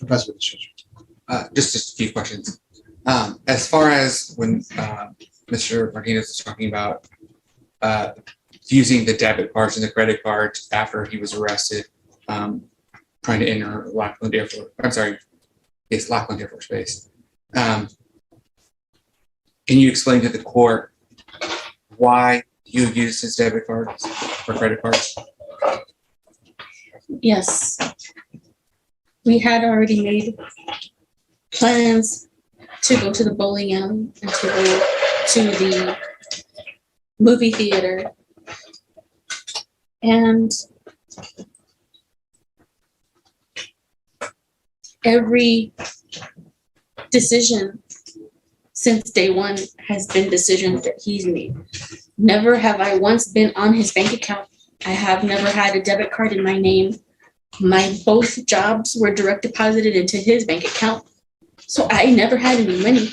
Professor Children. Just a few questions. As far as when Mr. Martinez was talking about using the debit cards and the credit cards after he was arrested, trying to enter Lackland Air Force. I'm sorry, it's Lackland Air Force Base. Can you explain to the court why you used his debit cards or credit cards? Yes. We had already made plans to go to the bowling alley and to go to the movie theater. And every decision since day one has been decisions that he's made. Never have I once been on his bank account. I have never had a debit card in my name. My both jobs were direct deposited into his bank account. So I never had any money.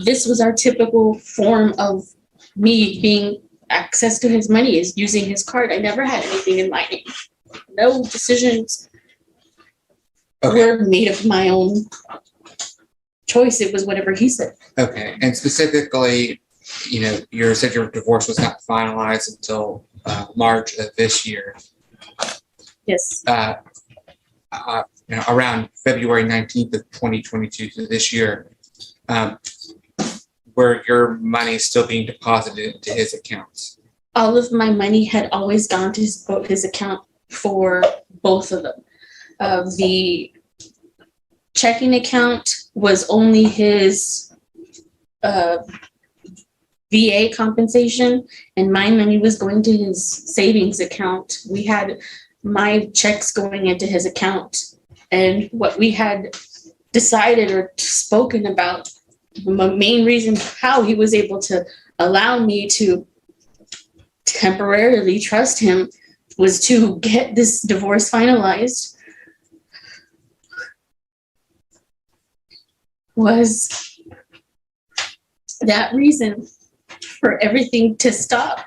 This was our typical form of me being access to his money, is using his card. I never had anything in my name. No decisions were made of my own choice. It was whatever he said. Okay, and specifically, you know, you said your divorce was not finalized until March of this year. Yes. You know, around February 19th of 2022 to this year, were your money still being deposited into his accounts? All of my money had always gone to his account for both of them. The checking account was only his VA compensation, and my money was going to his savings account. We had my checks going into his account, and what we had decided or spoken about, the main reason how he was able to allow me to temporarily trust him was to get this divorce finalized, was that reason for everything to stop.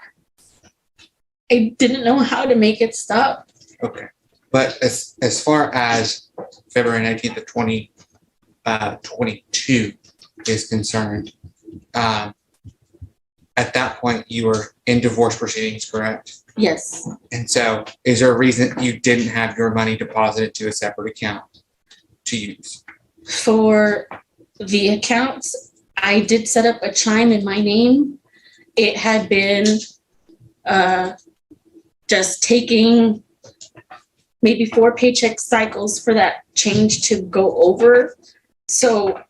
I didn't know how to make it stop. Okay, but as far as February 19th of 2022 is concerned, at that point you were in divorce proceedings, correct? Yes. And so is there a reason you didn't have your money deposited to a separate account to use? For the accounts, I did set up a chime in my name. It had been just taking maybe 4 paycheck cycles for that change to go over. So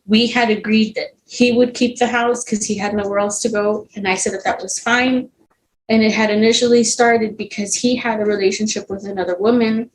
we had agreed that he would keep the house because he had nowhere else to go. And I said that that was fine. And it had initially started because he had a relationship with another woman.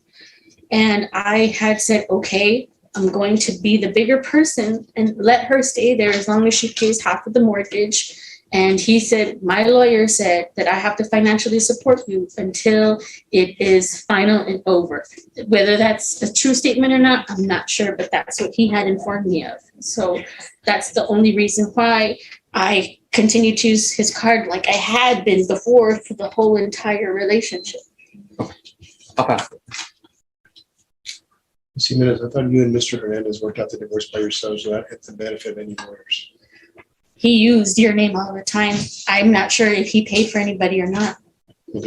And I had said, okay, I'm going to be the bigger person and let her stay there as long as she pays half of the mortgage. And he said, my lawyer said that I have to financially support you until it is final and over. Whether that's a true statement or not, I'm not sure, but that's what he had informed me of. So that's the only reason why I continued to use his card like I had been before for the whole entire relationship. Okay. I'll pass it. Ms. Jimenez, I thought you and Mr. Hernandez worked out the divorce by yourselves without at the benefit of any lawyers. He used your name all the time. I'm not sure if he paid for anybody or not. Well,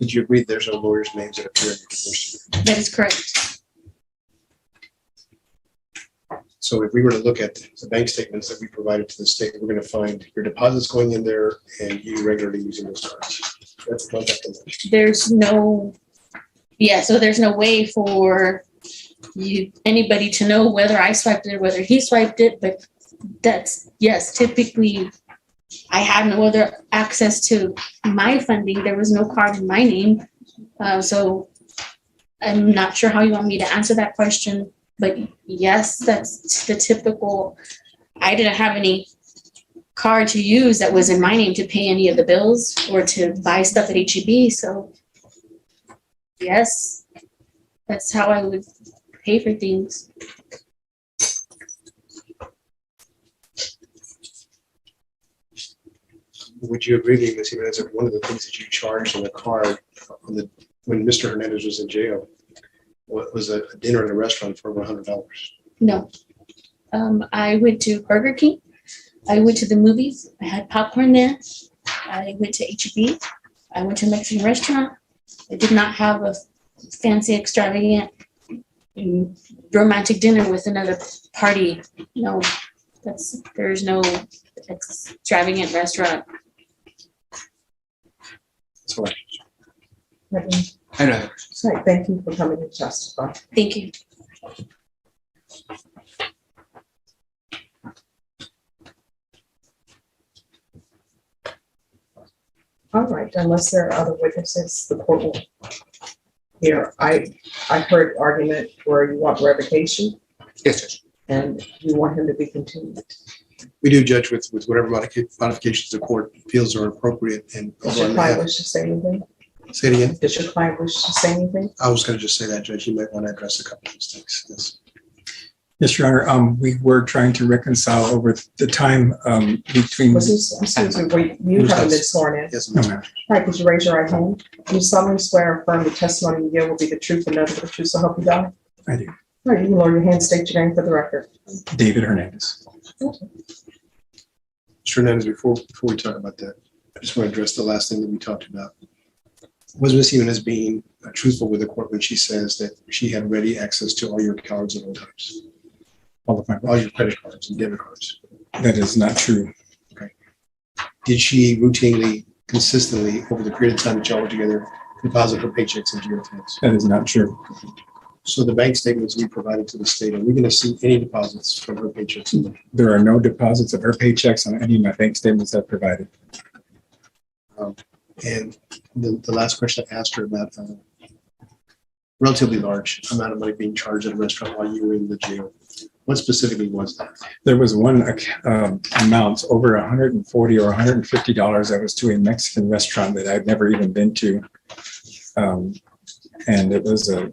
would you agree there's no lawyers' names that appear in the divorce? That is correct. So if we were to look at the bank statements that we provided to the state, we're going to find your deposits going in there and you regularly using those cards. That's not that much. There's no, so there's no way for anybody to know whether I swiped it or whether he swiped it, but that's, yes, typically I had no other access to my funding. There was no card in my name. So I'm not sure how you want me to answer that question, but yes, that's the typical. I didn't have any card to use that was in my name to pay any of the bills or to buy stuff at HEB. So yes, that's how I would pay for things. Would you agree with me, Ms. Jimenez, that one of the things that you charged on the card when Mr. Hernandez was in jail what was a dinner at a restaurant for over $100? No. I went to Burger King. I went to the movies. I had popcorn there. I went to HEB. I went to a Mexican restaurant. I did not have a fancy, extravagant, romantic dinner with another party. No, there's no extravagant restaurant. That's all right. I know. All right, thank you for coming to testify. Thank you. All right, unless there are other witnesses, the court will hear. I heard argument where you want revocation Yes, Judge. and you want him to be continued. We do judge with whatever modifications the court feels are appropriate. And Does your client wish to say anything? say it again. Does your client wish to say anything? I was going to just say that, Judge. You might want to address a couple of those things. Yes. Yes, Your Honor, we were trying to reconcile over the time between. Excuse me, you haven't been sworn in. Yes, No, ma'am. ma'am. All right, could you raise your right hand? Do you solemnly swear or affirm the testimony you give will be the truth and nothing but the truth, so help you God? I do. All right, you can lower your hand, state your name for the record. David Hernandez. Mr. Hernandez, before we talk about that, I just want to address the last thing that we talked about. Was Ms. Jimenez being truthful with the court when she says that she had ready access to all your cards at all times? All of my, All your credit cards and debit cards? that is not true. Did she routinely, consistently, over the period of time that y'all were together, deposit her paychecks into your accounts? That is not true. So the bank statements we provided to the state, are we going to see any deposits from her paychecks? There are no deposits of her paychecks on any of my bank statements I've provided. And the last question I asked her about relatively large amount of money being charged at a restaurant while you were in the jail. What specifically was that? There was one amount over $140 or $150 that was to a Mexican restaurant that I'd never even been to. And it was a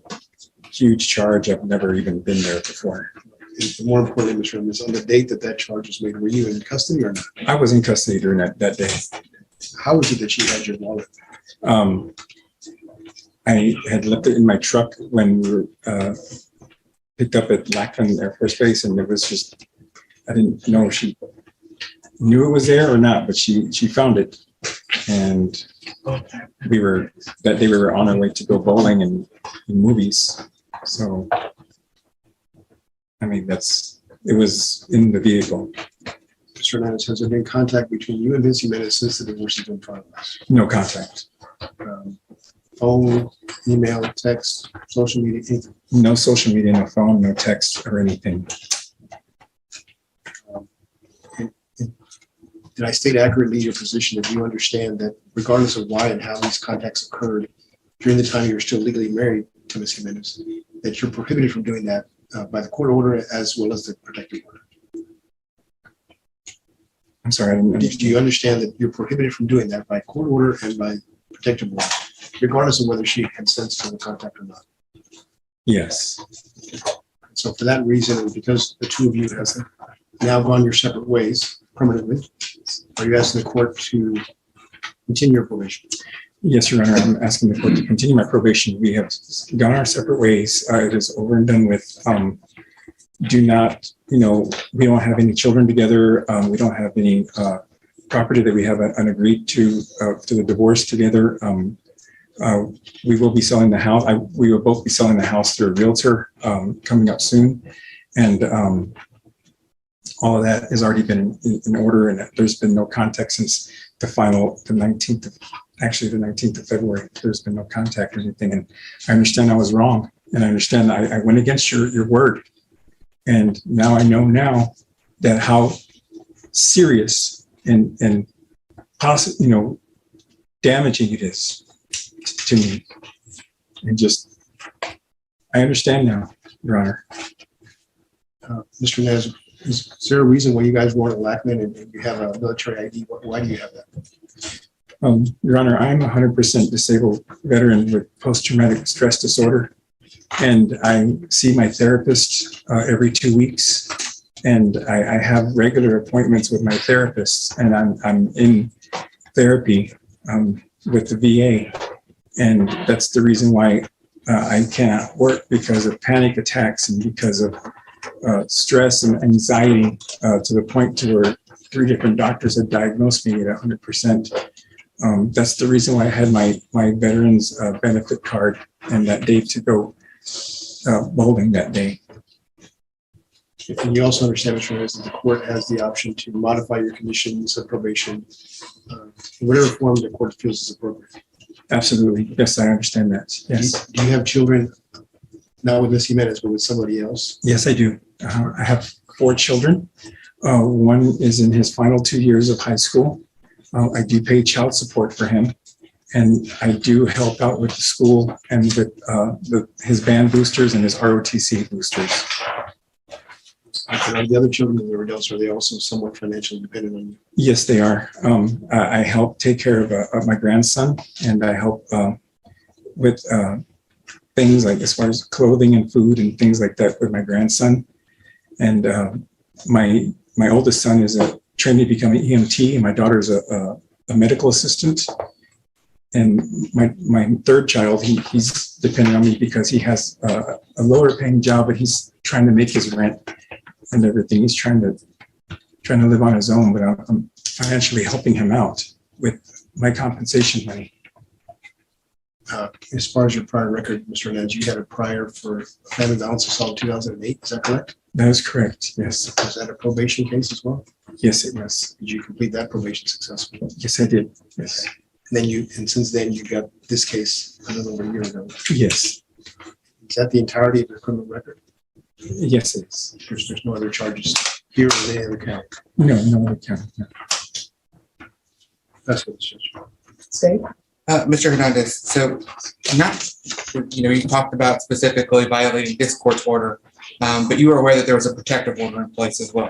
huge charge. I've never even been there before. And more importantly, Mr. Hernandez, on the date that charge was made, were you in custody or not? I was in custody during that day. How was it that she had your wallet? I had left it in my truck when we were picked up at Lackland Air Force Base, and it was just, I didn't know if she knew it was there or not, but she found it. And that day we were on our way to go bowling and movies. So, I mean, it was in the vehicle. Mr. Hernandez, has there been contact between you and Ms. Jimenez since the divorce has been finalized? No contact. Phone, email, text, social media, anything? No social media, no phone, no text or anything. Did I state accurately your position that you understand that regardless of why and how these contacts occurred during the time you're still legally married to Ms. Jimenez, that you're prohibited from doing that by the court order as well as the protective order? I'm sorry, I didn't Do understand. you understand that you're prohibited from doing that by court order and by protective order, regardless of whether she consents to the contact or not? Yes, So for that reason, and because the two of you have now gone your separate ways permanently, are you asking the court to continue your probation? yes, Your Honor, I'm asking the court to continue my probation. We have gone our separate ways. It is over and done with. Do not, we don't have any children together. We don't have any property that we have agreed to the divorce together. We will be selling the house. We will both be selling the house through a realtor coming up soon. And all of that has already been in order, and there's been no contact since the 19th of February. There's been no contact or anything. And I understand I was wrong. And I understand I went against your word. And now I know that how serious and possible, damaging it is to me. And just, I understand now, Your Honor. Mr. Nez, is there a reason why you guys weren't at Lackman and you have a military ID? Why do you have that? Your Honor, I'm a 100% disabled veteran with post-traumatic stress disorder. And I see my therapist every 2 weeks. And I have regular appointments with my therapist. And I'm in therapy with the VA. And that's the reason why I cannot work because of panic attacks and because of stress and anxiety to the point to where 3 different doctors had diagnosed me at 100%. That's the reason why I had my veterans benefit card and that day to go bowling that day. And you also understand, Mr. Hernandez, that the court has the option to modify your conditions of probation in whatever form the court feels is appropriate. Absolutely. Yes, I understand that. Yes. Do you have children, not with Ms. Jimenez, but with somebody else? Yes, I do. I have 4 children. One is in his final 2 years of high school. I do pay child support for him. And I do help out with the school and with his band boosters and his ROTC boosters. And the other children that are adults, are they also somewhat financially dependent on you? Yes, they are. I help take care of my grandson, and I help with things like as far as clothing and food and things like that with my grandson. And my oldest son is trained to become an EMT, and my daughter is a medical assistant. And my third child, he's dependent on me because he has a lower paying job, but he's trying to make his rent and everything. He's trying to live on his own, but I'm financially helping him out with my compensation money. As far as your prior record, Mr. Hernandez, you had a prior for family violence assault in 2008, is that correct? That is correct, yes. Was that a probation case as well? Yes, it was. Did you complete that probation successfully? Yes, I did. Yes. And since then you got this case a little over a year ago. Yes. Is that the entirety of your criminal record? Yes, it is. There's no other charges here or any other count? No other count. No. That's what it's just. Steve? Mr. Hernandez, so you talked about specifically violating this court's order, but you were aware that there was a protective order in place as well.